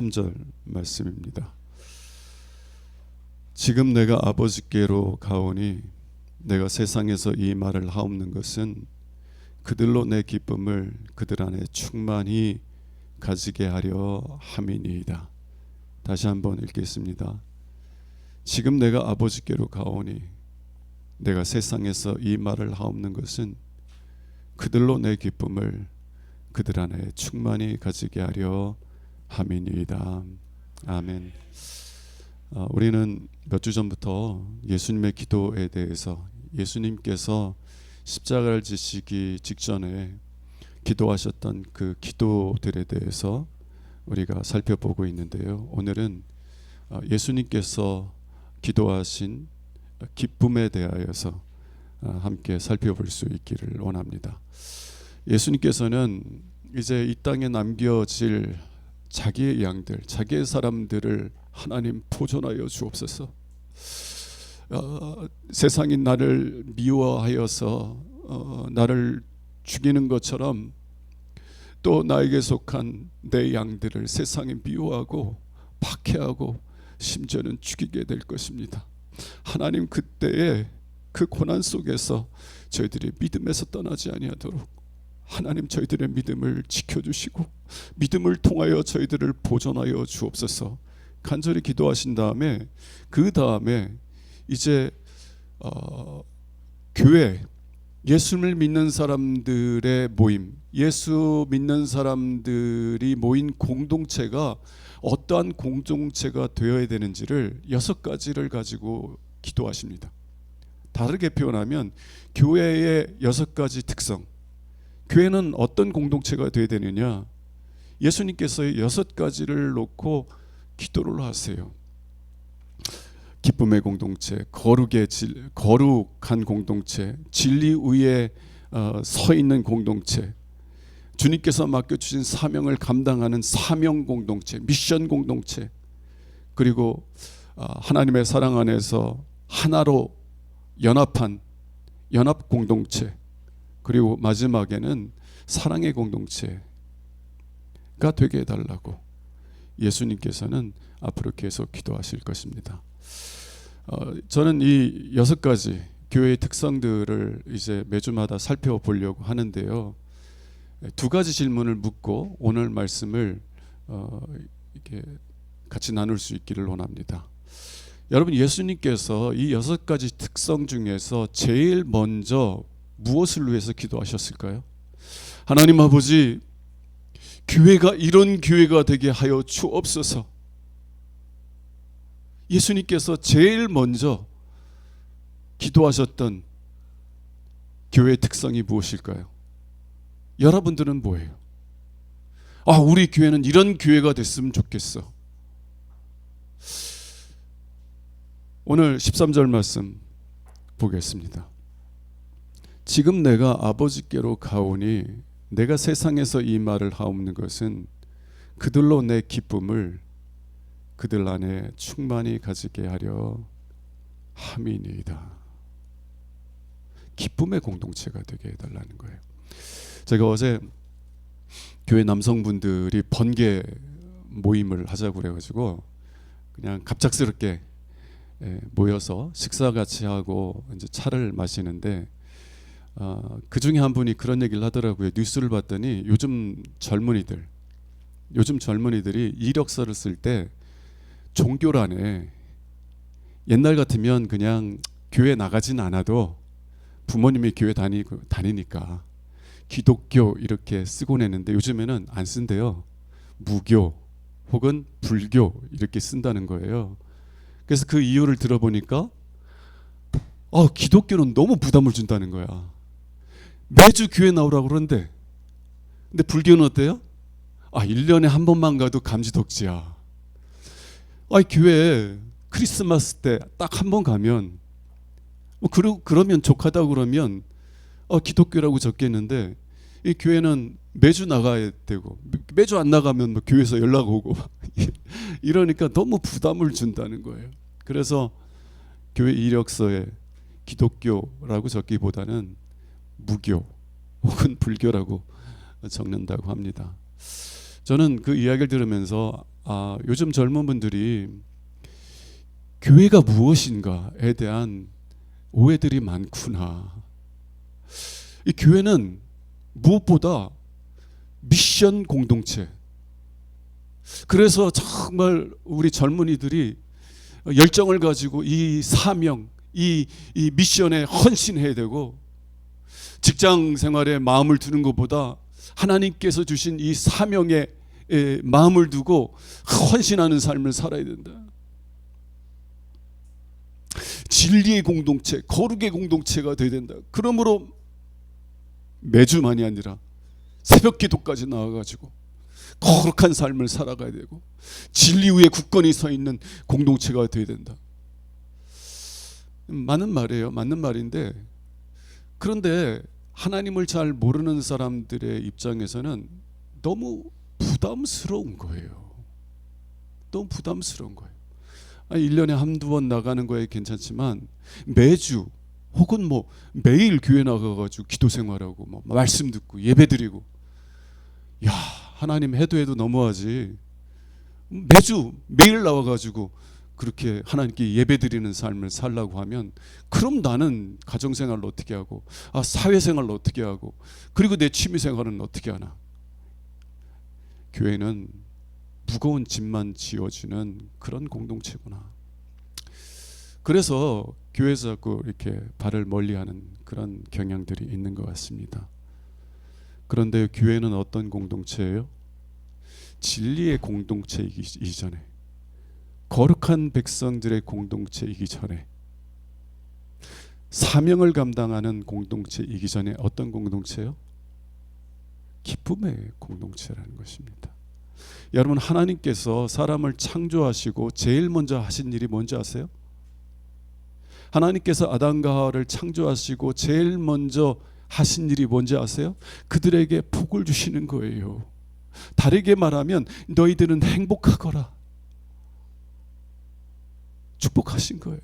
3절 말씀입니다. 지금 내가 아버지께로 가오니 내가 세상에서 이 말을 하옵는 것은 그들로 내 기쁨을 그들 안에 충만히 가지게 하려 함이니이다. 다시 한번 읽겠습니다. 지금 내가 아버지께로 가오니 내가 세상에서 이 말을 하옵는 것은 그들로 내 기쁨을 그들 안에 충만히 가지게 하려 함이니이다. 아멘. 우리는 몇 주 전부터 예수님의 기도에 대해서, 예수님께서 십자가를 지시기 직전에 기도하셨던 그 기도들에 대해서 우리가 살펴보고 있는데요. 오늘은 예수님께서 기도하신 기쁨에 대하여서 함께 살펴볼 수 있기를 원합니다. 예수님께서는 이제 이 땅에 남겨질 자기의 양들, 자기의 사람들을 하나님 보존하여 주옵소서. 세상이 나를 미워하여서 나를 죽이는 것처럼 또 나에게 속한 내 양들을 세상이 미워하고 박해하고 심지어는 죽이게 될 것입니다. 하나님 그때에 그 고난 속에서 저희들이 믿음에서 떠나지 아니하도록 하나님 저희들의 믿음을 지켜주시고 믿음을 통하여 저희들을 보존하여 주옵소서. 간절히 기도하신 다음에 그 다음에 이제 교회, 예수를 믿는 사람들의 모임, 예수 믿는 사람들이 모인 공동체가 어떠한 공동체가 되어야 되는지를 6가지를 가지고 기도하십니다. 다르게 표현하면 교회의 6가지 특성, 교회는 어떤 공동체가 되어야 되느냐, 예수님께서의 6가지를 놓고 기도를 하세요. 기쁨의 공동체, 거룩한 공동체, 진리 위에 서 있는 공동체, 주님께서 맡겨주신 사명을 감당하는 사명 공동체, 미션 공동체, 그리고 하나님의 사랑 안에서 하나로 연합한 연합 공동체, 그리고 마지막에는 사랑의 공동체가 되게 해달라고 예수님께서는 앞으로 계속 기도하실 것입니다. 저는 이 6가지 교회의 특성들을 이제 매주마다 살펴보려고 하는데요. 2가지 질문을 묻고 오늘 말씀을 이렇게 같이 나눌 수 있기를 원합니다. 여러분, 예수님께서 이 6가지 특성 중에서 제일 먼저 무엇을 위해서 기도하셨을까요? 하나님 아버지, 교회가 이런 교회가 되게 하여 주옵소서. 예수님께서 제일 먼저 기도하셨던 교회의 특성이 무엇일까요? 여러분들은 뭐예요? 우리 교회는 이런 교회가 됐으면 좋겠어. 오늘 13절 말씀 보겠습니다. 지금 내가 아버지께로 가오니 내가 세상에서 이 말을 하옵는 것은 그들로 내 기쁨을 그들 안에 충만히 가지게 하려 함이니이다. 기쁨의 공동체가 되게 해달라는 거예요. 제가 어제 교회 남성분들이 번개 모임을 하자고 그래가지고 그냥 갑작스럽게 모여서 식사 같이 하고 이제 차를 마시는데 그 중에 한 분이 그런 얘기를 하더라고요. 뉴스를 봤더니 요즘 젊은이들이 이력서를 쓸 때 종교란에 옛날 같으면 그냥 교회 나가진 않아도 부모님이 교회 다니니까 기독교 이렇게 쓰고 내는데 요즘에는 안 쓴대요. 무교 혹은 불교 이렇게 쓴다는 거예요. 그래서 그 이유를 들어보니까 기독교는 너무 부담을 준다는 거야. 매주 교회 나오라고 그러는데, 근데 불교는 어때요? 1년에 한 번만 가도 감지덕지야. 교회 크리스마스 때 딱 한 번 가면 그러면 족하다고 그러면 기독교라고 적겠는데, 이 교회는 매주 나가야 되고 매주 안 나가면 교회에서 연락 오고 이러니까 너무 부담을 준다는 거예요. 그래서 교회 이력서에 기독교라고 적기보다는 무교 혹은 불교라고 적는다고 합니다. 저는 그 이야기를 들으면서 요즘 젊은 분들이 교회가 무엇인가에 대한 오해들이 많구나. 이 교회는 무엇보다 미션 공동체. 그래서 정말 우리 젊은이들이 열정을 가지고 이 사명, 이 미션에 헌신해야 되고, 직장 생활에 마음을 두는 것보다 하나님께서 주신 이 사명에 마음을 두고 헌신하는 삶을 살아야 된다. 진리의 공동체, 거룩의 공동체가 되어야 된다. 그러므로 매주만이 아니라 새벽 기도까지 나와가지고 거룩한 삶을 살아가야 되고, 진리 위에 굳건히 서 있는 공동체가 되어야 된다. 맞는 말이에요. 맞는 말인데, 그런데 하나님을 잘 모르는 사람들의 입장에서는 너무 부담스러운 거예요. 너무 부담스러운 거예요. 1년에 한두 번 나가는 거에 괜찮지만, 매주 혹은 매일 교회 나가가지고 기도 생활하고 말씀 듣고 예배 드리고, 야, 하나님 해도 너무하지. 매주 매일 나와가지고 그렇게 하나님께 예배 드리는 삶을 살라고 하면, 그럼 나는 가정생활을 어떻게 하고, 사회생활을 어떻게 하고, 그리고 내 취미생활은 어떻게 하나. 교회는 무거운 짐만 지어주는 그런 공동체구나. 그래서 교회에서 자꾸 이렇게 발을 멀리하는 그런 경향들이 있는 것 같습니다. 그런데 교회는 어떤 공동체예요? 진리의 공동체이기 이전에, 거룩한 백성들의 공동체이기 전에, 사명을 감당하는 공동체이기 전에 어떤 공동체예요? 기쁨의 공동체라는 것입니다. 여러분, 하나님께서 사람을 창조하시고 제일 먼저 하신 일이 뭔지 아세요? 하나님께서 아담과 하와를 창조하시고 제일 먼저 하신 일이 뭔지 아세요? 그들에게 복을 주시는 거예요. 다르게 말하면 너희들은 행복하거라, 축복하신 거예요.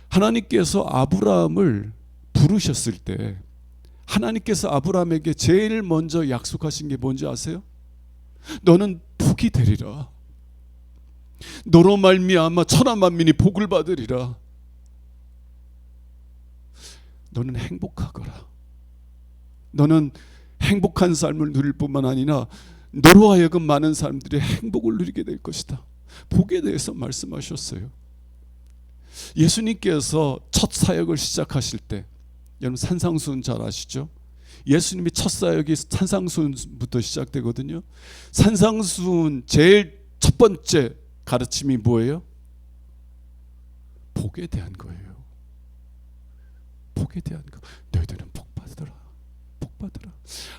하나님께서 아브라함을 부르셨을 때, 하나님께서 아브라함에게 제일 먼저 약속하신 게 뭔지 아세요? 너는 복이 되리라. 너로 말미암아 천하 만민이 복을 받으리라. 너는 행복하거라. 너는 행복한 삶을 누릴 뿐만 아니라 너로 하여금 많은 사람들이 행복을 누리게 될 것이다. 복에 대해서 말씀하셨어요. 예수님께서 첫 사역을 시작하실 때, 여러분 산상수훈 잘 아시죠? 예수님이 첫 사역이 산상수훈부터 시작되거든요. 산상수훈 제일 첫 번째 가르침이 뭐예요? 복에 대한 거예요. 복에 대한 거. 너희들은 복 받으라. 복 받으라.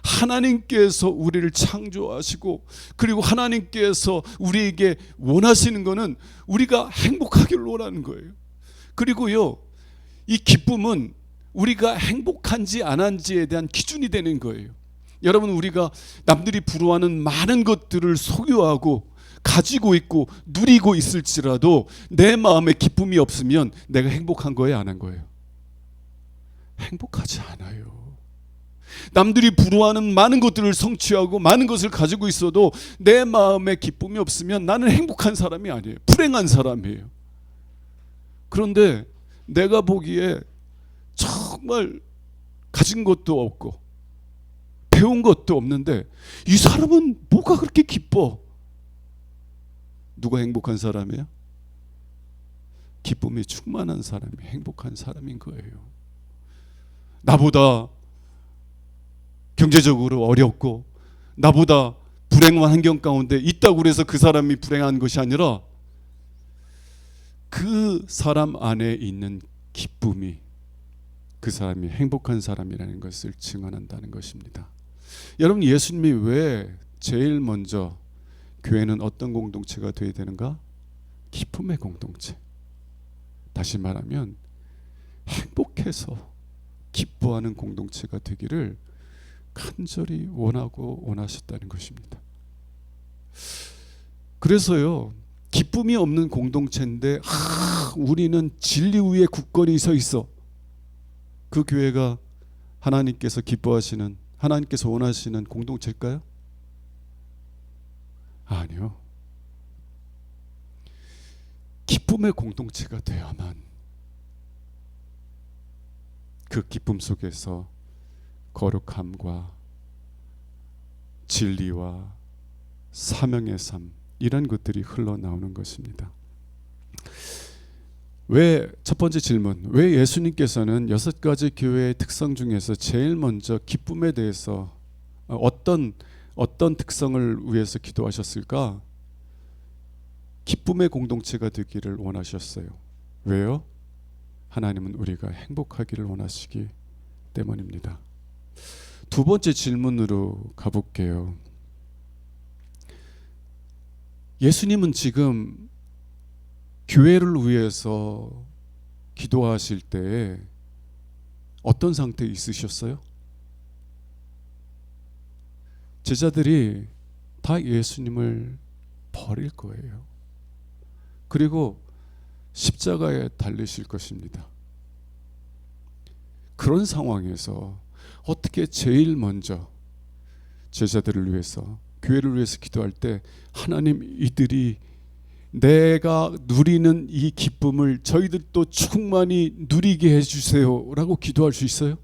하나님께서 우리를 창조하시고, 그리고 하나님께서 우리에게 원하시는 거는 우리가 행복하기를 원하는 거예요. 그리고요, 이 기쁨은 우리가 행복한지 안 한지에 대한 기준이 되는 거예요. 여러분, 우리가 남들이 부러워하는 많은 것들을 소유하고 가지고 있고 누리고 있을지라도 내 마음에 기쁨이 없으면 내가 행복한 거예요, 안 한 거예요? 행복하지 않아요. 남들이 부러워하는 많은 것들을 성취하고 많은 것을 가지고 있어도 내 마음에 기쁨이 없으면 나는 행복한 사람이 아니에요. 불행한 사람이에요. 그런데 내가 보기에 정말 가진 것도 없고 배운 것도 없는데 이 사람은 뭐가 그렇게 기뻐? 누가 행복한 사람이에요? 기쁨이 충만한 사람이 행복한 사람인 거예요. 나보다 경제적으로 어렵고 나보다 불행한 환경 가운데 있다고 해서 그 사람이 불행한 것이 아니라 그 사람 안에 있는 기쁨이 그 사람이 행복한 사람이라는 것을 증언한다는 것입니다. 여러분, 예수님이 왜 제일 먼저 교회는 어떤 공동체가 되어야 되는가? 기쁨의 공동체. 다시 말하면 행복해서 기뻐하는 공동체가 되기를 간절히 원하고 원하셨다는 것입니다. 그래서요, 기쁨이 없는 공동체인데 우리는 진리 위에 굳건히 서 있어. 그 교회가 하나님께서 기뻐하시는, 하나님께서 원하시는 공동체일까요? 아니요. 기쁨의 공동체가 되어야만 그 기쁨 속에서 거룩함과 진리와 사명의 삶, 이런 것들이 흘러나오는 것입니다. 왜, 첫 번째 질문, 왜 예수님께서는 6가지 교회의 특성 중에서 제일 먼저 기쁨에 대해서 어떤 특성을 위해서 기도하셨을까? 기쁨의 공동체가 되기를 원하셨어요. 왜요? 하나님은 우리가 행복하기를 원하시기 때문입니다. 두 번째 질문으로 가볼게요. 예수님은 지금 교회를 위해서 기도하실 때 어떤 상태에 있으셨어요? 제자들이 다 예수님을 버릴 거예요. 그리고 십자가에 달리실 것입니다. 그런 상황에서 어떻게 제일 먼저 제자들을 위해서, 교회를 위해서 기도할 때 하나님, 이들이 내가 누리는 이 기쁨을 저희들도 충만히 누리게 해주세요 라고 기도할 수 있어요?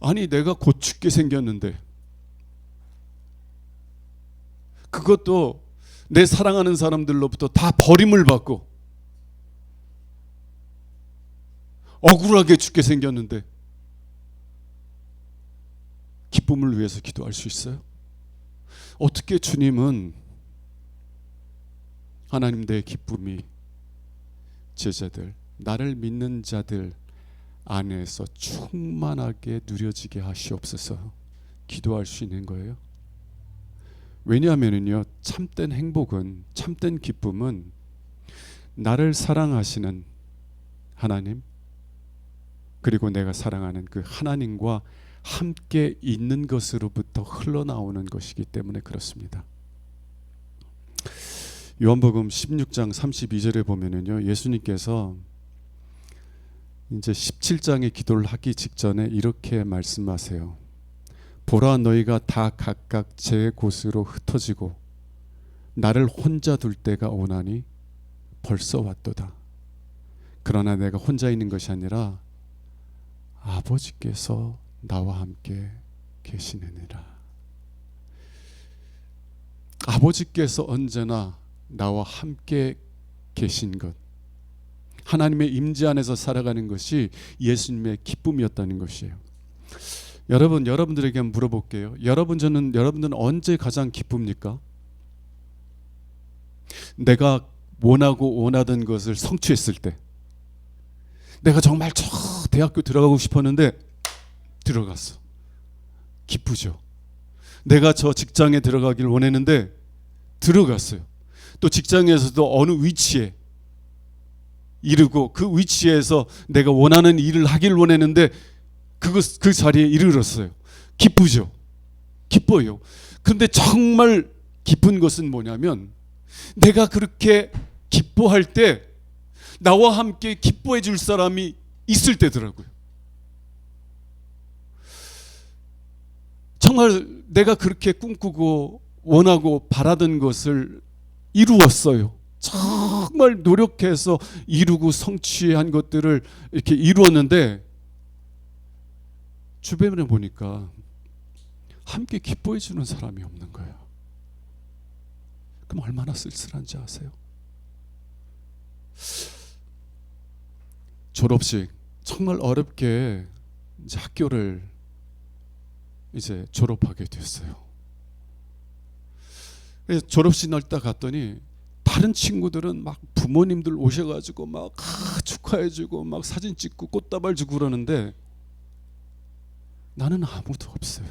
아니, 내가 곧 죽게 생겼는데, 그것도 내 사랑하는 사람들로부터 다 버림을 받고 억울하게 죽게 생겼는데 기쁨을 위해서 기도할 수 있어요? 어떻게 주님은 하나님, 내 기쁨이 제자들, 나를 믿는 자들 안에서 충만하게 누려지게 하시옵소서 기도할 수 있는 거예요? 왜냐하면요, 참된 행복은, 참된 기쁨은 나를 사랑하시는 하나님, 그리고 내가 사랑하는 그 하나님과 함께 있는 것으로부터 흘러나오는 것이기 때문에 그렇습니다. 요한복음 16장 32절에 보면은요, 예수님께서 이제 17장의 기도를 하기 직전에 이렇게 말씀하세요. 보라, 너희가 다 각각 제 곳으로 흩어지고 나를 혼자 둘 때가 오나니 벌써 왔도다. 그러나 내가 혼자 있는 것이 아니라 아버지께서 나와 함께 계시느니라. 아버지께서 언제나 나와 함께 계신 것, 하나님의 임재 안에서 살아가는 것이 예수님의 기쁨이었다는 것이에요. 여러분들에게 한번 물어볼게요. 여러분들은 언제 가장 기쁩니까? 내가 원하던 것을 성취했을 때, 내가 정말 저 대학교 들어가고 싶었는데 들어갔어. 기쁘죠. 내가 저 직장에 들어가길 원했는데 들어갔어요. 또 직장에서도 어느 위치에 이르고 그 위치에서 내가 원하는 일을 하길 원했는데 그 자리에 이르렀어요. 기쁘죠. 기뻐요. 근데 정말 기쁜 것은 뭐냐면, 내가 그렇게 기뻐할 때 나와 함께 기뻐해 줄 사람이 있을 때더라고요. 정말 내가 그렇게 꿈꾸고 원하고 바라던 것을 이루었어요. 정말 노력해서 이루고 성취한 것들을 이렇게 이루었는데 주변에 보니까 함께 기뻐해 주는 사람이 없는 거예요. 그럼 얼마나 쓸쓸한지 아세요? 졸업식, 정말 어렵게 이제 학교를 이제 졸업하게 됐어요. 졸업식 날 딱 갔더니 다른 친구들은 막 부모님들 오셔가지고 막 축하해주고 막 사진 찍고 꽃다발 주고 그러는데 나는 아무도 없어요.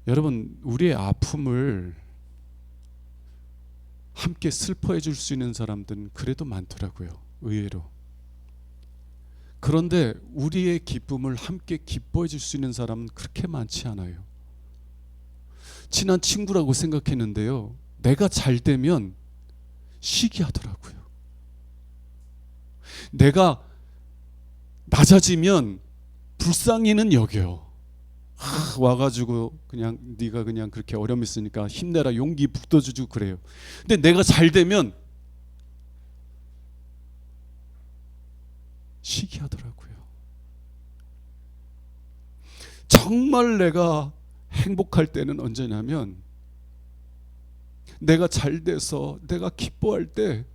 여러분, 우리의 아픔을 함께 슬퍼해 줄 수 있는 사람들은 그래도 많더라고요, 의외로. 그런데 우리의 기쁨을 함께 기뻐해 줄 수 있는 사람은 그렇게 많지 않아요. 친한 친구라고 생각했는데요, 내가 잘 되면 시기하더라고요. 내가 낮아지면 불쌍히는 여겨요. 와가지고 그냥 네가 그냥 그렇게 어려움 있으니까 힘내라 용기 북돋워주고 그래요. 근데 내가 잘 되면 시기하더라고요. 정말 내가 행복할 때는 언제냐면 내가 잘 돼서 내가 기뻐할 때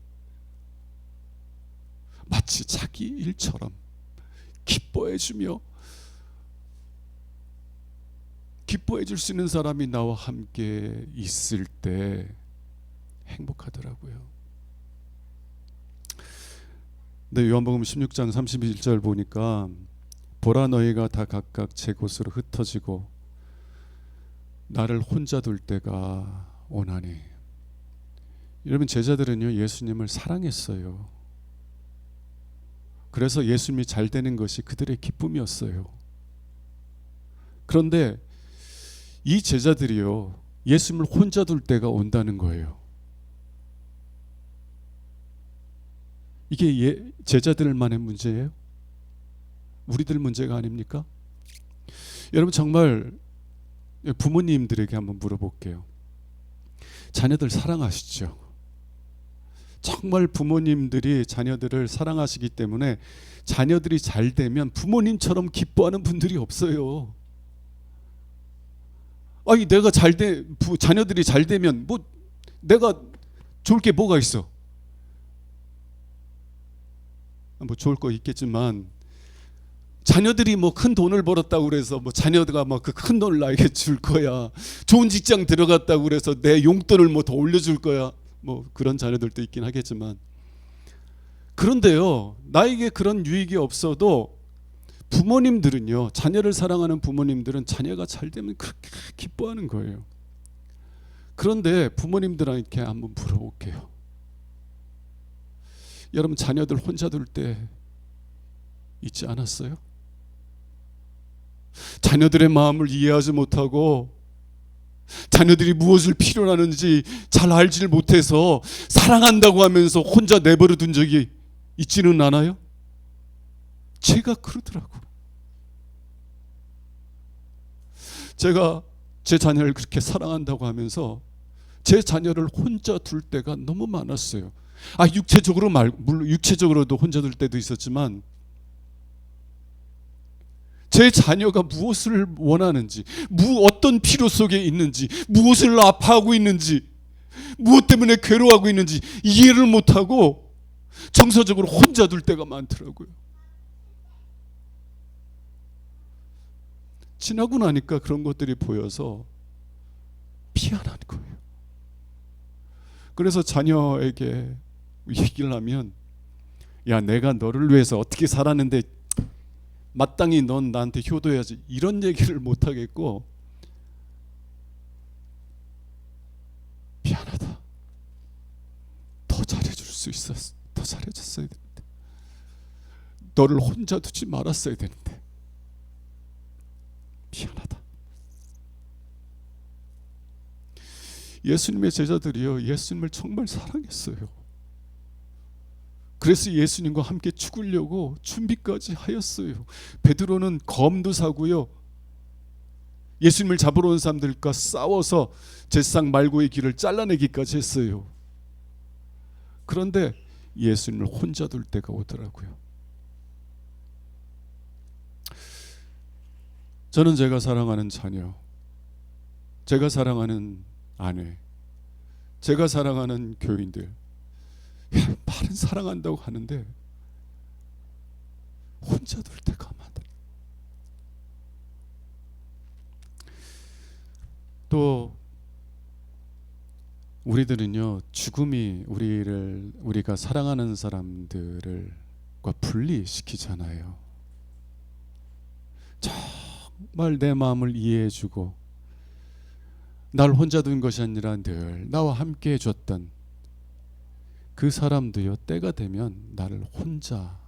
마치 자기 일처럼 기뻐해주며 기뻐해 줄 수 있는 사람이 나와 함께 있을 때 행복하더라고요. 근데 요한복음 16장 31절 보니까 보라 너희가 다 각각 제 곳으로 흩어지고 나를 혼자 둘 때가 오나니. 여러분 제자들은요 예수님을 사랑했어요. 그래서 예수님이 잘 되는 것이 그들의 기쁨이었어요. 그런데 이 제자들이요 예수님을 혼자 둘 때가 온다는 거예요. 이게 제자들만의 문제예요? 우리들 문제가 아닙니까? 여러분 정말 부모님들에게 한번 물어볼게요. 자녀들 사랑하시죠? 정말 부모님들이 자녀들을 사랑하시기 때문에 자녀들이 잘 되면 부모님처럼 기뻐하는 분들이 없어요. 아니 내가 자녀들이 잘 되면 뭐 내가 좋을 게 뭐가 있어? 뭐 좋을 거 있겠지만 자녀들이 뭐 큰 돈을 벌었다고 그래서 뭐 자녀가 막 그 큰 돈을 나에게 줄 거야. 좋은 직장 들어갔다고 그래서 내 용돈을 뭐 더 올려줄 거야. 뭐 그런 자녀들도 있긴 하겠지만 그런데요 나에게 그런 유익이 없어도 부모님들은요 자녀를 사랑하는 부모님들은 자녀가 잘 되면 그렇게 기뻐하는 거예요. 그런데 부모님들한테 한번 물어볼게요. 여러분 자녀들 혼자 둘 때 있지 않았어요? 자녀들의 마음을 이해하지 못하고 자녀들이 무엇을 필요로 하는지 잘 알지를 못해서 사랑한다고 하면서 혼자 내버려 둔 적이 있지는 않아요? 제가 그러더라고요. 제가 제 자녀를 그렇게 사랑한다고 하면서 제 자녀를 혼자 둘 때가 너무 많았어요. 물론 육체적으로도 혼자 둘 때도 있었지만 제 자녀가 무엇을 원하는지, 어떤 필요 속에 있는지, 무엇을 아파하고 있는지, 무엇 때문에 괴로워하고 있는지 이해를 못하고 정서적으로 혼자 둘 때가 많더라고요. 지나고 나니까 그런 것들이 보여서 미안한 거예요. 그래서 자녀에게 얘기를 하면 야 내가 너를 위해서 어떻게 살았는데 마땅히 넌 나한테 효도해야지 이런 얘기를 못 하겠고 미안하다. 더 잘해줄 수 있었어. 더 잘해줬어야 되는데 너를 혼자 두지 말았어야 되는데 미안하다. 예수님의 제자들이요 예수님을 정말 사랑했어요. 그래서 예수님과 함께 죽으려고 준비까지 하였어요. 베드로는 검도 사고요 예수님을 잡으러 온 사람들과 싸워서 제상 말고의 길을 잘라내기까지 했어요. 그런데 예수님을 혼자 둘 때가 오더라고요. 저는 제가 사랑하는 자녀, 제가 사랑하는 아내, 제가 사랑하는 교인들 말은 사랑한다고 하는데 혼자 둘 때가 많아. 또 우리들은요 죽음이 우리가 사랑하는 사람들과 분리시키잖아요. 정말 내 마음을 이해해주고 날 혼자 둔 것이 아니라 늘 나와 함께 해줬던 그 사람도요 때가 되면 나를 혼자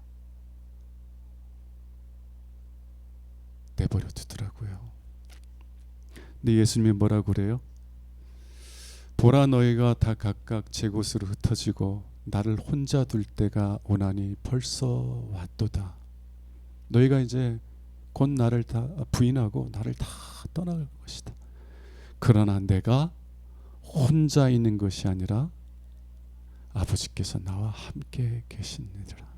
내버려 두더라고요. 근데 예수님이 뭐라고 그래요? 보라 너희가 다 각각 제 곳으로 흩어지고 나를 혼자 둘 때가 오나니 벌써 왔도다. 너희가 이제 곧 나를 다 부인하고 나를 다 떠나갈 것이다. 그러나 내가 혼자 있는 것이 아니라 아버지께서 나와 함께 계시느니라.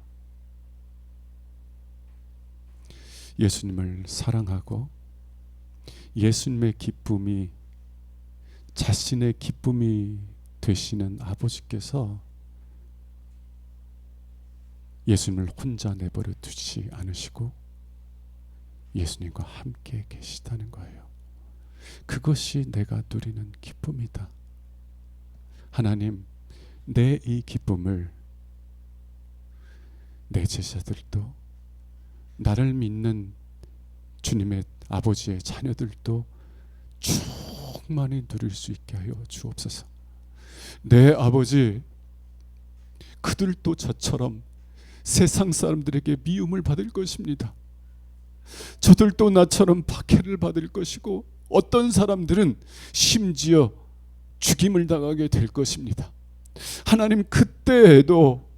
예수님을 사랑하고 예수님의 기쁨이 자신의 기쁨이 되시는 아버지께서 예수님을 혼자 내버려 두지 않으시고 예수님과 함께 계시다는 거예요. 그것이 내가 누리는 기쁨이다. 하나님, 내 이 기쁨을 내 제자들도, 나를 믿는 주님의 아버지의 자녀들도 충만히 누릴 수 있게 하여 주옵소서. 내 아버지, 그들도 저처럼 세상 사람들에게 미움을 받을 것입니다. 저들도 나처럼 박해를 받을 것이고 어떤 사람들은 심지어 죽임을 당하게 될 것입니다. 하나님, 그때에도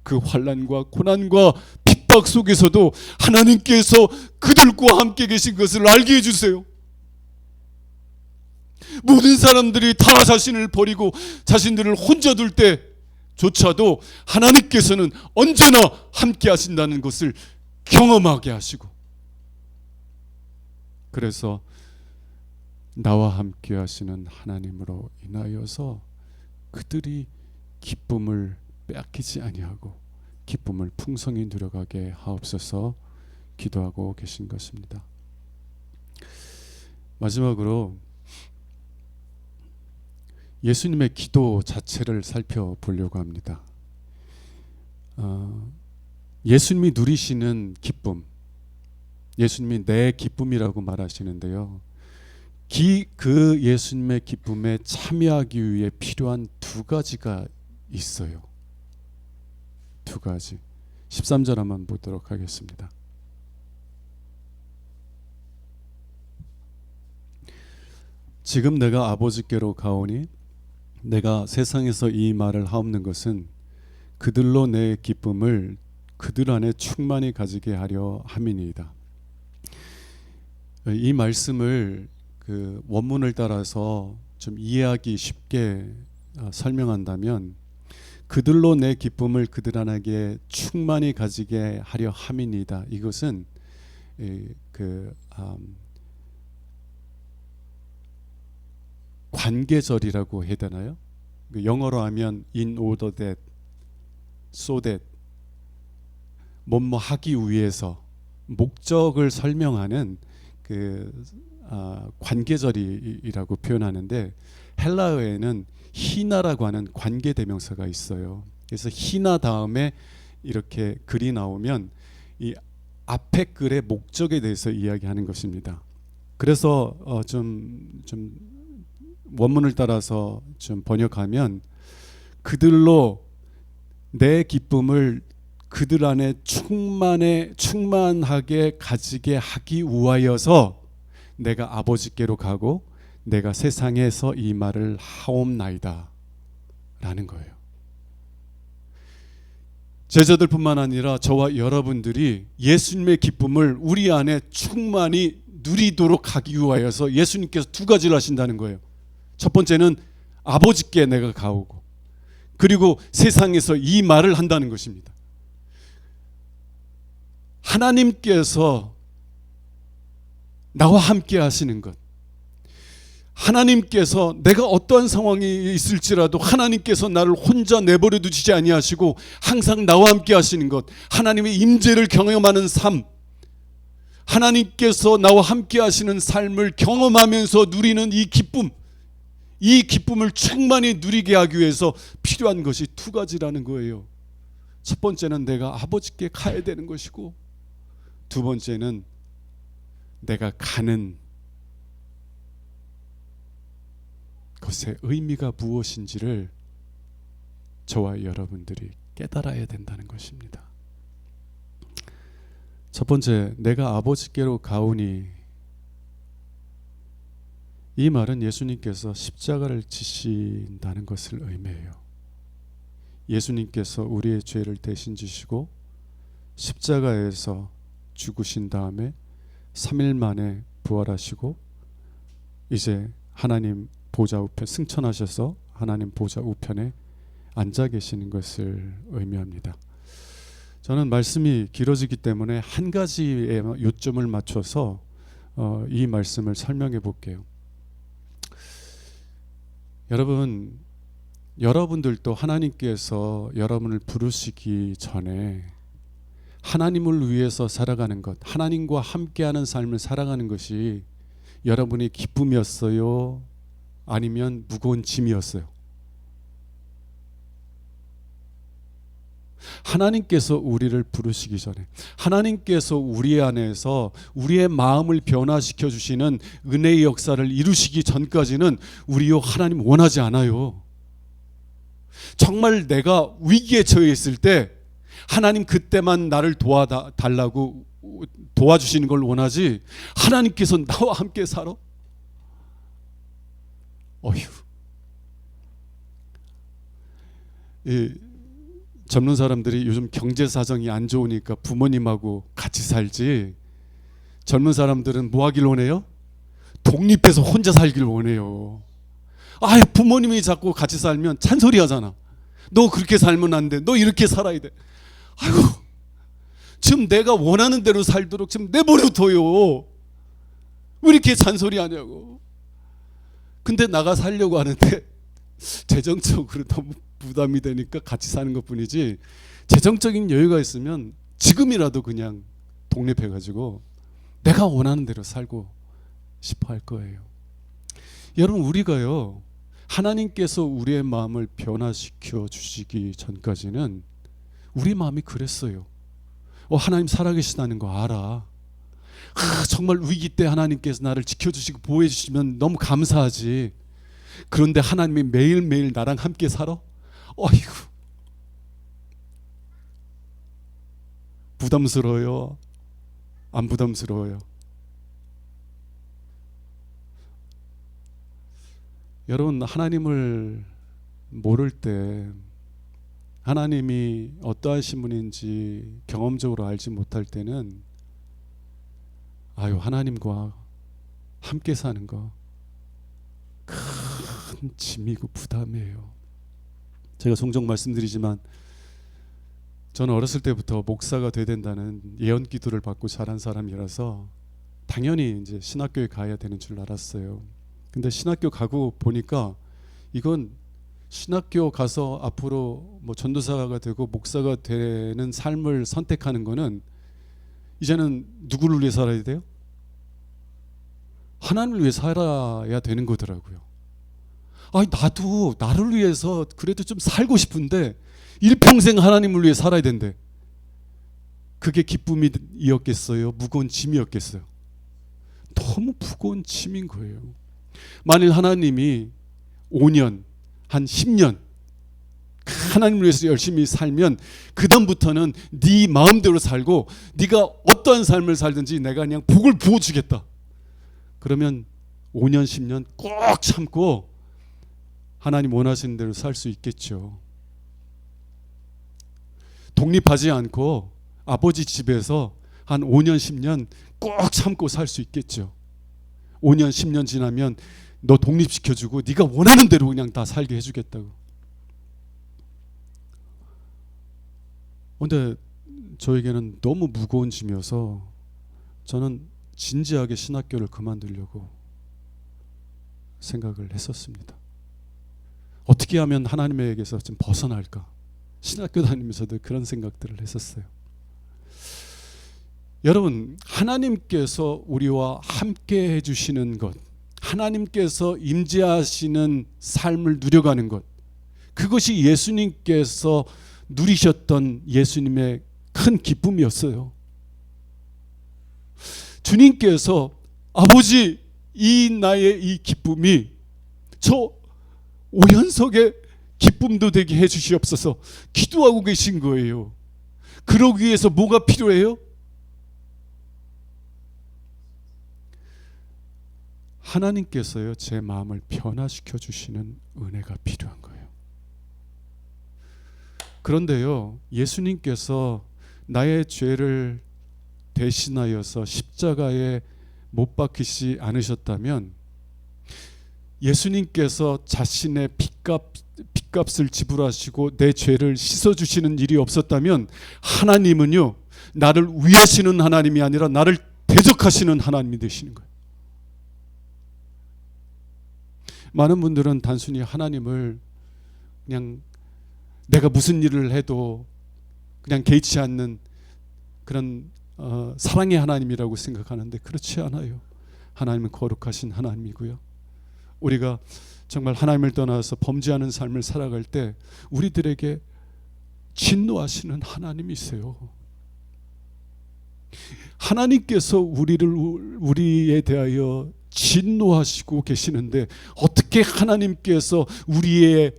그 환난과 고난과 핍박 속에서도 하나님께서 그들과 함께 계신 것을 알게 해주세요. 모든 사람들이 다 자신을 버리고 자신들을 혼자 둘 때조차도 하나님께서는 언제나 함께 하신다는 것을 경험하게 하시고, 그래서 나와 함께 하시는 하나님으로 인하여서 그들이 기쁨을 빼앗기지 아니하고 기쁨을 풍성히 누려가게 하옵소서 기도하고 계신 것입니다. 마지막으로 예수님의 기도 자체를 살펴보려고 합니다. 예수님이 누리시는 기쁨, 예수님이 내 기쁨이라고 말하시는데요, 그 예수님의 기쁨에 참여하기 위해 필요한 두 가지가 있어요. 두 가지. 13절 한번 보도록 하겠습니다. 지금 내가 아버지께로 가오니 내가 세상에서 이 말을 하옵는 것은 그들로 내 기쁨을 그들 안에 충만히 가지게 하려 함이니이다. 이 말씀을 그 원문을 따라서 좀 이해하기 쉽게 설명한다면, 그들로 내 기쁨을 그들 안에 충만히 가지게 하려 함이니이다. 이것은 관계절이라고 해야 되나요? 영어로 하면 in order that, so that, 뭐뭐 하기 위해서, 목적을 설명하는 관계절이라고 표현하는데, 헬라어에는 히나라고 하는 관계대명사가 있어요. 그래서 히나 다음에 이렇게 글이 나오면 이 앞에 글의 목적에 대해서 이야기하는 것입니다. 그래서 좀 원문을 따라서 좀 번역하면, 그들로 내 기쁨을 그들 안에 충만하게 가지게 하기 위하여서 내가 아버지께로 가고 내가 세상에서 이 말을 하옵나이다 라는 거예요. 제자들뿐만 아니라 저와 여러분들이 예수님의 기쁨을 우리 안에 충만히 누리도록 하기 위하여서 예수님께서 두 가지를 하신다는 거예요. 첫 번째는 아버지께 내가 가오고, 그리고 세상에서 이 말을 한다는 것입니다. 하나님께서 나와 함께 하시는 것, 하나님께서 내가 어떠한 상황이 있을지라도 하나님께서 나를 혼자 내버려 두시지 아니하시고 항상 나와 함께 하시는 것, 하나님의 임재를 경험하는 삶, 하나님께서 나와 함께 하시는 삶을 경험하면서 누리는 이 기쁨, 이 기쁨을 충만히 누리게 하기 위해서 필요한 것이 두 가지라는 거예요. 첫 번째는 내가 아버지께 가야 되는 것이고, 두 번째는 내가 가는 것의 의미가 무엇인지를 저와 여러분들이 깨달아야 된다는 것입니다. 첫 번째, 내가 아버지께로 가오니, 이 말은 예수님께서 십자가를 지신다는 것을 의미해요. 예수님께서 우리의 죄를 대신 지시고 십자가에서 죽으신 다음에 3일 만에 부활하시고 이제 하나님 보좌 우편 승천하셔서 하나님 보좌 우편에 앉아 계시는 것을 의미합니다. 저는 말씀이 길어지기 때문에 한 가지에 요점을 맞춰서 이 말씀을 설명해 볼게요. 여러분들도 하나님께서 여러분을 부르시기 전에 하나님을 위해서 살아가는 것, 하나님과 함께하는 삶을 살아가는 것이 여러분의 기쁨이었어요? 아니면 무거운 짐이었어요? 하나님께서 우리를 부르시기 전에, 하나님께서 우리 안에서 우리의 마음을 변화시켜 주시는 은혜의 역사를 이루시기 전까지는 우리요 하나님 원하지 않아요. 정말 내가 위기에 처해 있을 때 하나님 그때만 나를 도와달라고 도와주시는 걸 원하지, 하나님께서 나와 함께 살아? 어휴. 젊은 사람들이 요즘 경제 사정이 안 좋으니까 부모님하고 같이 살지, 젊은 사람들은 뭐 하길 원해요? 독립해서 혼자 살길 원해요. 부모님이 자꾸 같이 살면 잔소리 하잖아. 너 그렇게 살면 안 돼. 너 이렇게 살아야 돼. 아이고, 지금 내가 원하는 대로 살도록 지금 내버려둬요. 왜 이렇게 잔소리 하냐고. 근데 나가 살려고 하는데 재정적으로 너무 부담이 되니까 같이 사는 것뿐이지, 재정적인 여유가 있으면 지금이라도 그냥 독립해가지고 내가 원하는 대로 살고 싶어 할 거예요. 여러분, 우리가요 하나님께서 우리의 마음을 변화시켜 주시기 전까지는 우리 마음이 그랬어요. 하나님 살아계시다는 거 알아. 정말 위기 때 하나님께서 나를 지켜주시고 보호해 주시면 너무 감사하지. 그런데 하나님이 매일매일 나랑 함께 살아? 어이구, 부담스러워요? 안 부담스러워요? 여러분, 하나님을 모를 때, 하나님이 어떠하신 분인지 경험적으로 알지 못할 때는 하나님과 함께 사는 거 큰 짐이고 부담이에요. 제가 종종 말씀드리지만 저는 어렸을 때부터 목사가 돼야 된다는 예언 기도를 받고 자란 사람이라서 당연히 이제 신학교에 가야 되는 줄 알았어요. 근데 신학교 가고 보니까 이건 신학교 가서 앞으로 뭐 전도사가 되고 목사가 되는 삶을 선택하는 거는 이제는 누구를 위해 살아야 돼요? 하나님을 위해 살아야 되는 거더라고요. 나도 나를 위해서 그래도 좀 살고 싶은데 일평생 하나님을 위해 살아야 된대. 그게 기쁨이었겠어요? 무거운 짐이었겠어요? 너무 무거운 짐인 거예요. 만일 하나님이 5년, 한 10년 하나님을 위해서 열심히 살면 그 다음부터는 네 마음대로 살고 네가 어떠한 삶을 살든지 내가 그냥 복을 부어주겠다. 그러면 5년, 10년 꼭 참고 하나님 원하시는 대로 살 수 있겠죠. 독립하지 않고 아버지 집에서 한 5년, 10년 꼭 참고 살 수 있겠죠. 5년, 10년 지나면 너 독립시켜주고 네가 원하는 대로 그냥 다 살게 해주겠다고. 근데 저에게는 너무 무거운 짐이어서 저는 진지하게 신학교를 그만두려고 생각을 했었습니다. 어떻게 하면 하나님에게서 좀 벗어날까? 신학교 다니면서도 그런 생각들을 했었어요. 여러분, 하나님께서 우리와 함께 해주시는 것, 하나님께서 임재하시는 삶을 누려가는 것, 그것이 예수님께서 누리셨던 예수님의 큰 기쁨이었어요. 주님께서 아버지, 이 나의 이 기쁨이 저 오연석의 기쁨도 되게 해주시옵소서 기도하고 계신 거예요. 그러기 위해서 뭐가 필요해요? 하나님께서요 제 마음을 변화시켜 주시는 은혜가 필요한 거예요. 그런데요 예수님께서 나의 죄를 대신하여서 십자가에 못 박히지 않으셨다면, 예수님께서 자신의 핏값을 지불하시고 내 죄를 씻어주시는 일이 없었다면, 하나님은요, 나를 위하시는 하나님이 아니라 나를 대적하시는 하나님이 되시는 거예요. 많은 분들은 단순히 하나님을 그냥 내가 무슨 일을 해도 그냥 개의치 않는 그런 사랑의 하나님이라고 생각하는데, 그렇지 않아요. 하나님은 거룩하신 하나님이고요. 우리가 정말 하나님을 떠나서 범죄하는 삶을 살아갈 때 우리들에게 진노하시는 하나님이세요. 하나님께서 우리에 대하여 진노하시고 계시는데, 어떻게 하나님께서 우리의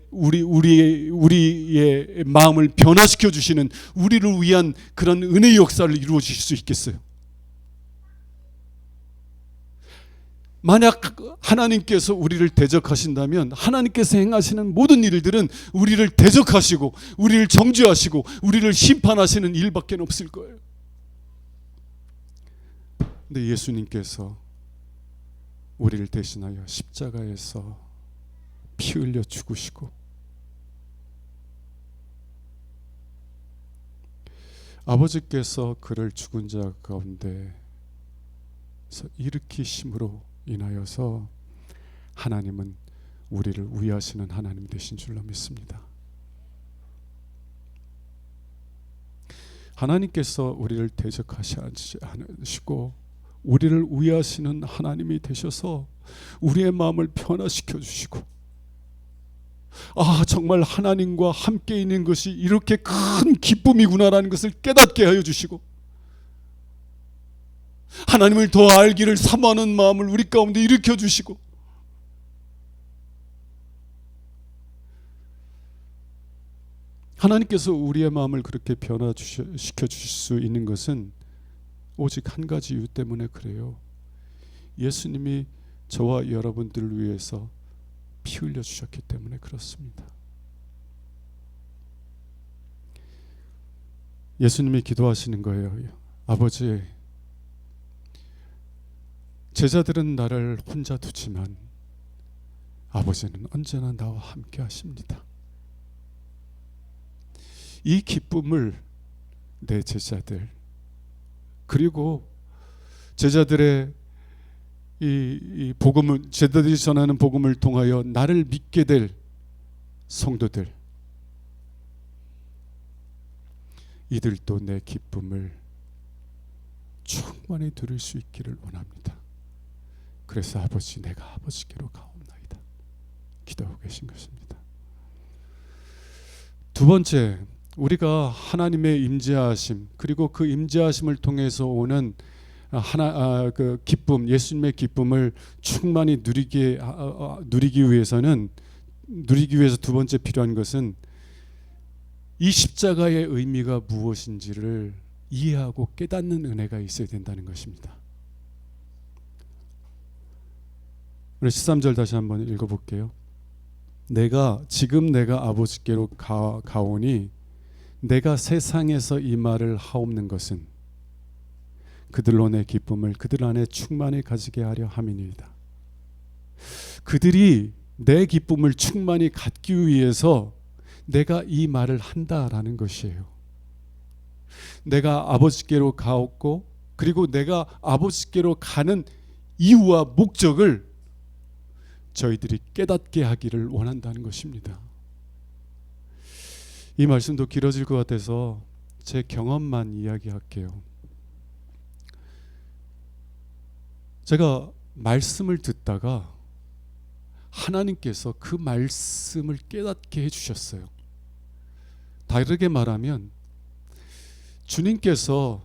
마음을 변화시켜 주시는, 우리를 위한 그런 은혜의 역사를 이루어 주실 수 있겠어요? 만약 하나님께서 우리를 대적하신다면, 하나님께서 행하시는 모든 일들은 우리를 대적하시고 우리를 정죄하시고 우리를 심판하시는 일밖에 없을 거예요. 근데 예수님께서 우리를 대신하여 십자가에서 피 흘려 죽으시고, 아버지께서 그를 죽은 자 가운데서 일으키심으로 인하여서 하나님은 우리를 위하시는 하나님 되신 줄로 믿습니다. 하나님께서 우리를 대적하시지 않으시고 우리를 위하시는 하나님이 되셔서 우리의 마음을 변화시켜 주시고, 정말 하나님과 함께 있는 것이 이렇게 큰 기쁨이구나라는 것을 깨닫게 하여 주시고, 하나님을 더 알기를 사모하는 마음을 우리 가운데 일으켜 주시고, 하나님께서 우리의 마음을 그렇게 변화시켜 주실 수 있는 것은 오직 한 가지 이유 때문에 그래요. 예수님이 저와 여러분들을 위해서 피 흘려 주셨기 때문에 그렇습니다. 예수님이 기도하시는 거예요. 아버지, 제자들은 나를 혼자 두지만 아버지는 언제나 나와 함께 하십니다. 이 기쁨을 내 제자들, 그리고 제자들의 이 복음을, 제자들이 전하는 복음을 통하여 나를 믿게 될 성도들, 이들도 내 기쁨을 충만히 누릴 수 있기를 원합니다. 그래서 아버지, 내가 아버지께로 가옵나이다 기도하고 계신 것입니다. 두 번째, 우리가 하나님의 임재하심, 그리고 그 임재하심을 통해서 오는 그 기쁨, 예수님의 기쁨을 충만히 누리기 위해서 두 번째 필요한 것은 이 십자가의 의미가 무엇인지를 이해하고 깨닫는 은혜가 있어야 된다는 것입니다. 우리 13절 다시 한번 읽어볼게요. 지금 내가 아버지께로 가오니 내가 세상에서 이 말을 하옵는 것은 그들로 내 기쁨을 그들 안에 충만히 가지게 하려 함이니이다. 그들이 내 기쁨을 충만히 갖기 위해서 내가 이 말을 한다라는 것이에요. 내가 아버지께로 가었고, 그리고 내가 아버지께로 가는 이유와 목적을 저희들이 깨닫게 하기를 원한다는 것입니다. 이 말씀도 길어질 것 같아서 제 경험만 이야기할게요. 제가 말씀을 듣다가 하나님께서 그 말씀을 깨닫게 해주셨어요. 다르게 말하면 주님께서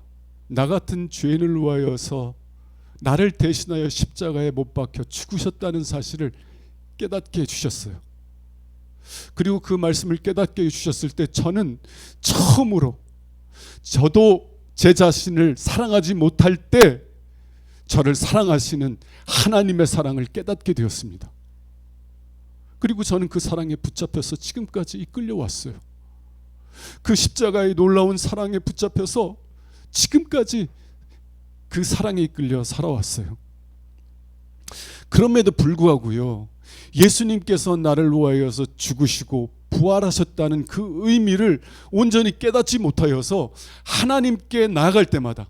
나 같은 죄인을 위하여서 나를 대신하여 십자가에 못 박혀 죽으셨다는 사실을 깨닫게 해주셨어요. 그리고 그 말씀을 깨닫게 해주셨을 때 저는 처음으로, 저도 제 자신을 사랑하지 못할 때 저를 사랑하시는 하나님의 사랑을 깨닫게 되었습니다. 그리고 저는 그 사랑에 붙잡혀서 지금까지 이끌려 왔어요. 그 십자가의 놀라운 사랑에 붙잡혀서 지금까지 그 사랑에 이끌려 살아왔어요. 그럼에도 불구하고요, 예수님께서 나를 위하여서 죽으시고 부활하셨다는 그 의미를 온전히 깨닫지 못하여서 하나님께 나아갈 때마다,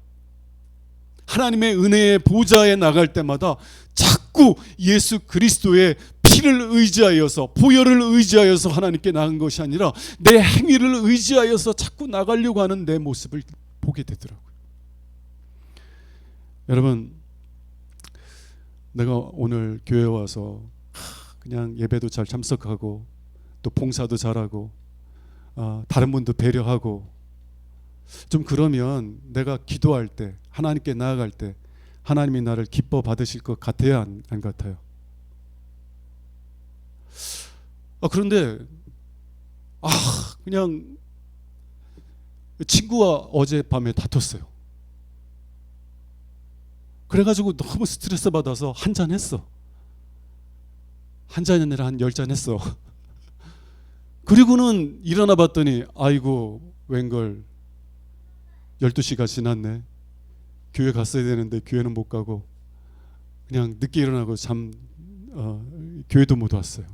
하나님의 은혜의 보좌에 나갈 때마다 자꾸 예수 그리스도의 피를 의지하여서, 보혈을 의지하여서 하나님께 나간 것이 아니라 내 행위를 의지하여서 자꾸 나가려고 하는 내 모습을 보게 되더라고요. 여러분, 내가 오늘 교회 와서 그냥 예배도 잘 참석하고 또 봉사도 잘하고 다른 분도 배려하고 좀 그러면 내가 기도할 때, 하나님께 나아갈 때 하나님이 나를 기뻐 받으실 것 같아요, 안 같아요? 그런데 그냥 친구와 어젯밤에 다퉜어요. 그래가지고 너무 스트레스 받아서 한 잔 했어. 한 잔이 아니라 한 10잔 했어. 그리고는 일어나 봤더니 아이고 웬걸 12시가 지났네. 교회 갔어야 되는데 교회는 못 가고 그냥 늦게 일어나고 교회도 못 왔어요.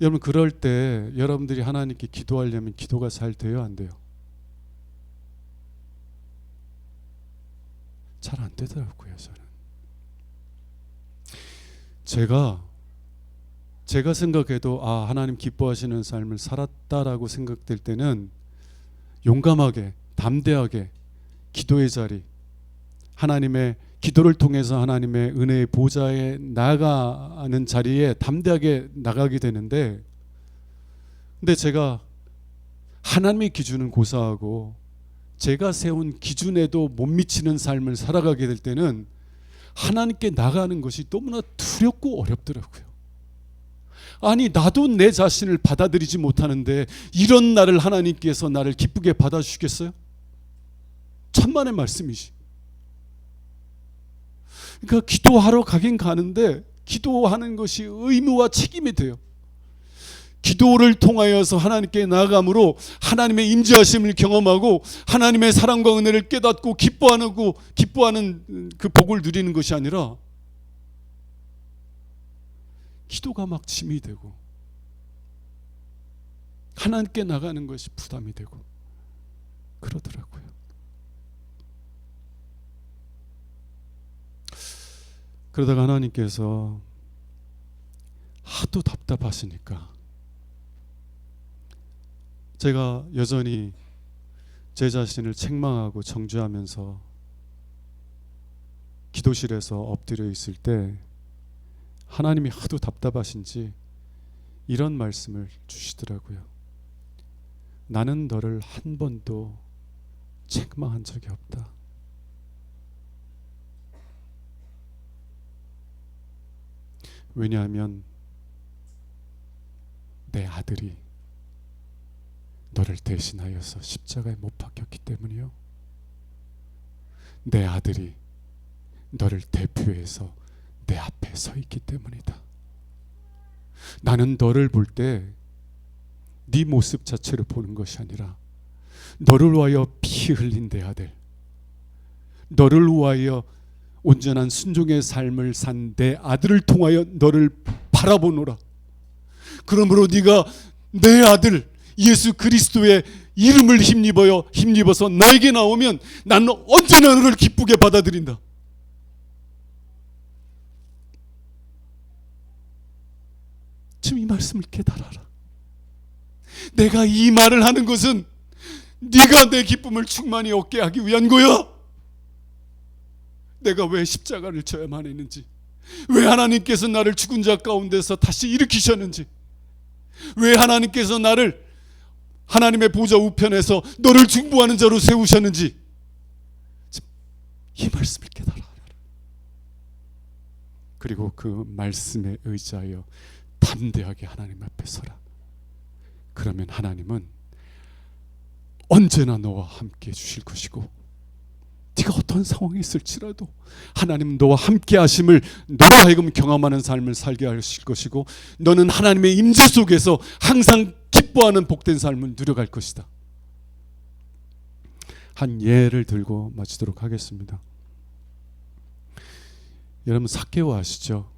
여러분, 그럴 때 여러분들이 하나님께 기도하려면 기도가 잘 돼요, 안 돼요? 잘 안 되더라고요. 저는 제가 생각해도 하나님 기뻐하시는 삶을 살았다라고 생각될 때는 용감하게, 담대하게 기도의 자리, 하나님의 기도를 통해서 하나님의 은혜의 보좌에 나아가는 자리에 담대하게 나가게 되는데, 근데 제가 하나님의 기준은 고사하고 제가 세운 기준에도 못 미치는 삶을 살아가게 될 때는 하나님께 나가는 것이 너무나 두렵고 어렵더라고요. 아니, 나도 내 자신을 받아들이지 못하는데 이런 나를 하나님께서 나를 기쁘게 받아주시겠어요? 천만의 말씀이지. 그러니까 기도하러 가긴 가는데 기도하는 것이 의무와 책임이 돼요. 기도를 통하여서 하나님께 나아감으로 하나님의 임재하심을 경험하고 하나님의 사랑과 은혜를 깨닫고 기뻐하는 그 복을 누리는 것이 아니라 기도가 막 짐이 되고 하나님께 나가는 것이 부담이 되고 그러더라고요. 그러다가 하나님께서 하도 답답하시니까 제가 여전히 제 자신을 책망하고 정죄하면서 기도실에서 엎드려 있을 때 하나님이 하도 답답하신지 이런 말씀을 주시더라고요. 나는 너를 한 번도 책망한 적이 없다. 왜냐하면 내 아들이 너를 대신하여서 십자가에 못 박혔기 때문이요. 내 아들이 너를 대표해서 내 앞에 서 있기 때문이다. 나는 너를 볼 때 네 모습 자체를 보는 것이 아니라 너를 위하여 피 흘린 내 아들, 너를 위하여 온전한 순종의 삶을 산 내 아들을 통하여 너를 바라보노라. 그러므로 네가 내 아들 예수 그리스도의 이름을 힘입어서 나에게 나오면 나는 언제나 너를 기쁘게 받아들인다. 지금 이 말씀을 깨달아라. 내가 이 말을 하는 것은 네가 내 기쁨을 충만히 얻게 하기 위한 거야. 내가 왜 십자가를 져야만 했는지, 왜 하나님께서 나를 죽은 자 가운데서 다시 일으키셨는지, 왜 하나님께서 나를 하나님의 보좌 우편에서 너를 중보하는 자로 세우셨는지 이 말씀을 깨달아. 그리고 그 말씀에 의지하여 담대하게 하나님 앞에 서라. 그러면 하나님은 언제나 너와 함께 해주실 것이고, 네가 어떤 상황에 있을지라도 하나님은 너와 함께 하심을 너로 하여금 경험하는 삶을 살게 하실 것이고, 너는 하나님의 임재 속에서 항상 기뻐하는 복된 삶을 누려갈 것이다. 한 예를 들고 마치도록 하겠습니다. 여러분 삭개오 아시죠?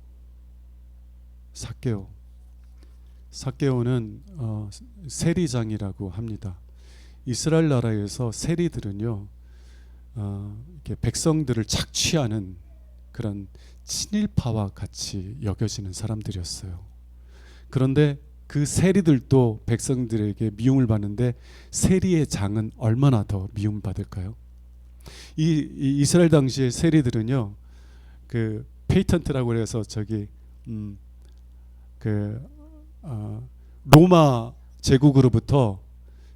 삭개오는 세리장이라고 합니다. 이스라엘 나라에서 세리들은요, 이렇게 백성들을 착취하는 그런 친일파와 같이 여겨지는 사람들이었어요. 그런데 그 세리들도 백성들에게 미움을 받는데 세리의 장은 얼마나 더 미움을 받을까요? 이 이스라엘 당시의 세리들은요, 그 페이턴트라고 해서 로마 제국으로부터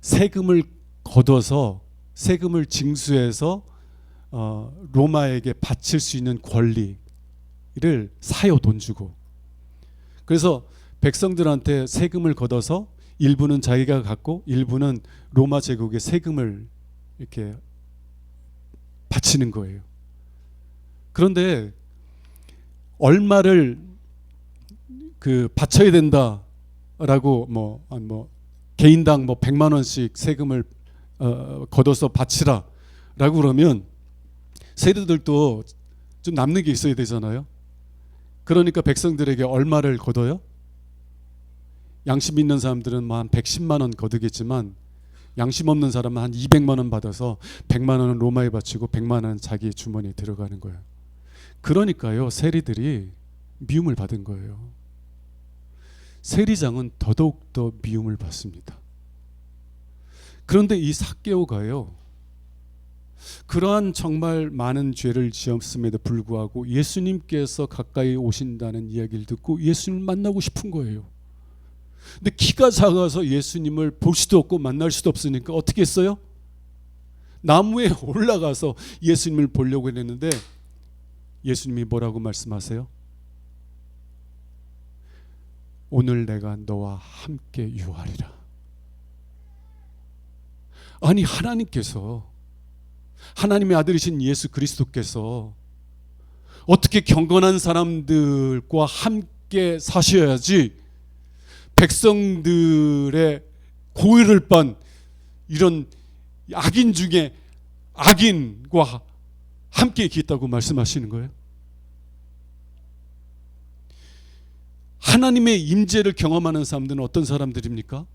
세금을 거둬서 세금을 징수해서 로마에게 바칠 수 있는 권리를 사요, 돈 주고. 그래서 백성들한테 세금을 걷어서 일부는 자기가 갖고 일부는 로마 제국의 세금을 이렇게 바치는 거예요. 그런데 얼마를 바쳐야 된다라고 개인당 100만 원씩 세금을 걷어서 바치라라고 그러면 세리들도 좀 남는 게 있어야 되잖아요. 그러니까 백성들에게 얼마를 걷어요? 양심 있는 사람들은 한 110만 원 거두겠지만 양심 없는 사람은 한 200만 원 받아서 100만 원은 로마에 바치고 100만 원은 자기 주머니에 들어가는 거예요. 그러니까요, 세리들이 미움을 받은 거예요. 세리장은 더더욱 미움을 받습니다. 그런데 이 삭개오가요, 그러한 정말 많은 죄를 지었음에도 불구하고 예수님께서 가까이 오신다는 이야기를 듣고 예수님을 만나고 싶은 거예요. 근데 키가 작아서 예수님을 볼 수도 없고 만날 수도 없으니까 어떻게 했어요? 나무에 올라가서 예수님을 보려고 했는데 예수님이 뭐라고 말씀하세요? 오늘 내가 너와 함께 유하리라. 아니, 하나님께서, 하나님의 아들이신 예수 그리스도께서 어떻게 경건한 사람들과 함께 사셔야지 백성들의 고의를 빤 이런 악인 중에 악인과 함께 있다고 말씀하시는 거예요? 하나님의 임재를 경험하는 사람들은 어떤 사람들입니까?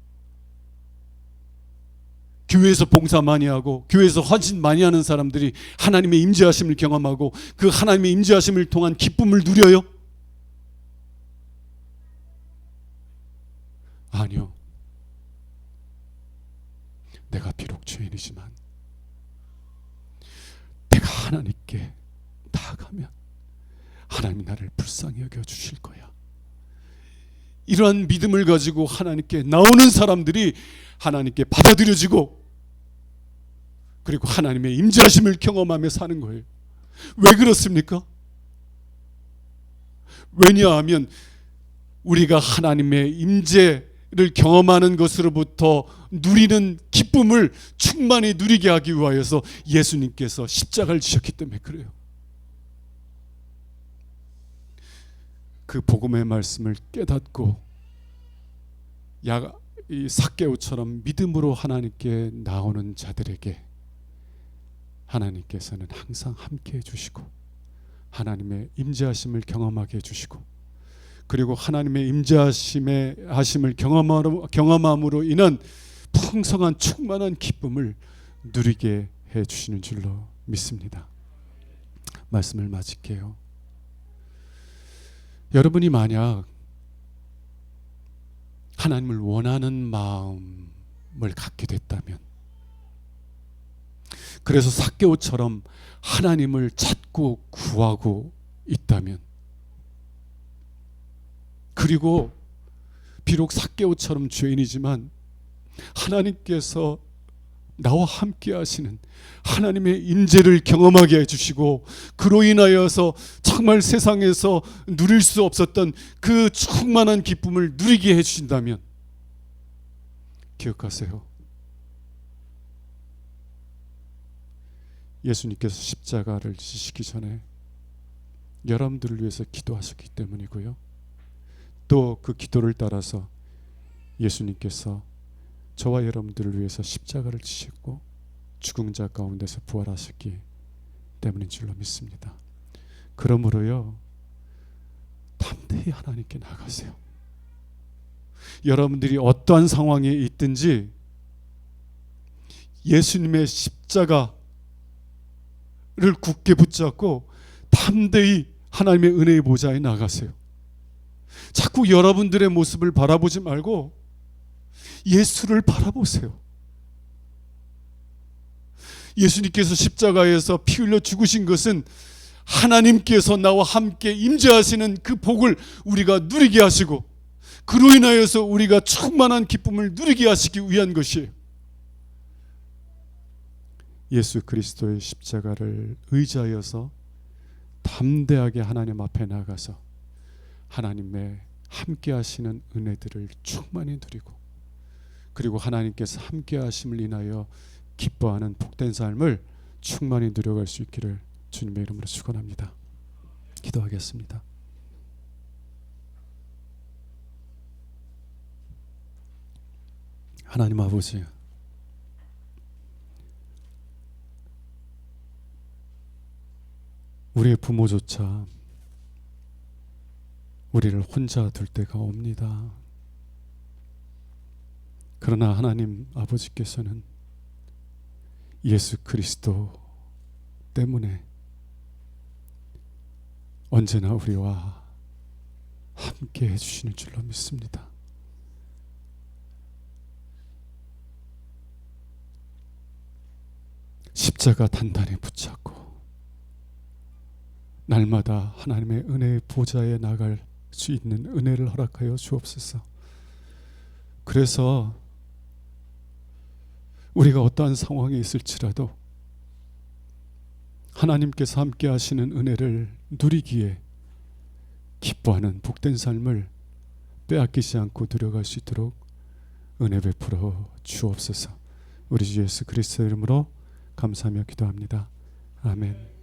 교회에서 봉사 많이 하고 교회에서 헌신 많이 하는 사람들이 하나님의 임재하심을 경험하고 그 하나님의 임재하심을 통한 기쁨을 누려요? 아니요. 내가 비록 죄인이지만 내가 하나님께 나아가면 하나님이 나를 불쌍히 여겨주실 거야. 이러한 믿음을 가지고 하나님께 나오는 사람들이 하나님께 받아들여지고 그리고 하나님의 임재하심을 경험하며 사는 거예요. 왜 그렇습니까? 왜냐하면 우리가 하나님의 임재를 경험하는 것으로부터 누리는 기쁨을 충만히 누리게 하기 위하여서 예수님께서 십자가를 지셨기 때문에 그래요. 그 복음의 말씀을 깨닫고 이 삭개오처럼 믿음으로 하나님께 나오는 자들에게 하나님께서는 항상 함께 해주시고 하나님의 임재하심을 경험하게 해주시고 그리고 하나님의 임재하심을 경험함으로 인한 풍성한 충만한 기쁨을 누리게 해주시는 줄로 믿습니다. 말씀을 마칠게요. 여러분이 만약 하나님을 원하는 마음을 갖게 됐다면, 그래서 삭개오처럼 하나님을 찾고 구하고 있다면, 그리고 비록 삭개오처럼 죄인이지만 하나님께서 나와 함께 하시는 하나님의 임재를 경험하게 해주시고 그로 인하여서 정말 세상에서 누릴 수 없었던 그 충만한 기쁨을 누리게 해주신다면 기억하세요. 예수님께서 십자가를 지시기 전에 여러분들을 위해서 기도하셨기 때문이고요. 또 그 기도를 따라서 예수님께서 저와 여러분들을 위해서 십자가를 지셨고 죽은 자 가운데서 부활하셨기 때문인 줄로 믿습니다. 그러므로요, 담대히 하나님께 나가세요. 여러분들이 어떠한 상황에 있든지 예수님의 십자가를 굳게 붙잡고 담대히 하나님의 은혜의 보좌에 나가세요. 자꾸 여러분들의 모습을 바라보지 말고 예수를 바라보세요. 예수님께서 십자가에서 피 흘려 죽으신 것은 하나님께서 나와 함께 임재하시는 그 복을 우리가 누리게 하시고, 그로 인하여서 우리가 충만한 기쁨을 누리게 하시기 위한 것이에요. 예수 그리스도의 십자가를 의지하여서 담대하게 하나님 앞에 나가서 하나님의 함께 하시는 은혜들을 충만히 누리고, 그리고 하나님께서 함께 하심을 인하여 기뻐하는 복된 삶을 충만히 누려갈 수 있기를 주님의 이름으로 축원합니다. 기도하겠습니다. 하나님 아버지, 우리의 부모조차 우리를 혼자 둘 때가 옵니다. 그러나 하나님 아버지께서는 예수 그리스도 때문에 언제나 우리와 함께 해주시는 줄로 믿습니다. 십자가 단단히 붙잡고 날마다 하나님의 은혜의 보좌에 나갈 수 있는 은혜를 허락하여 주옵소서. 그래서 우리가 어떠한 상황에 있을지라도 하나님께서 함께 하시는 은혜를 누리기에 기뻐하는 복된 삶을 빼앗기지 않고 누려갈 수 있도록 은혜 베풀어 주옵소서. 우리 주 예수 그리스도의 이름으로 감사하며 기도합니다. 아멘.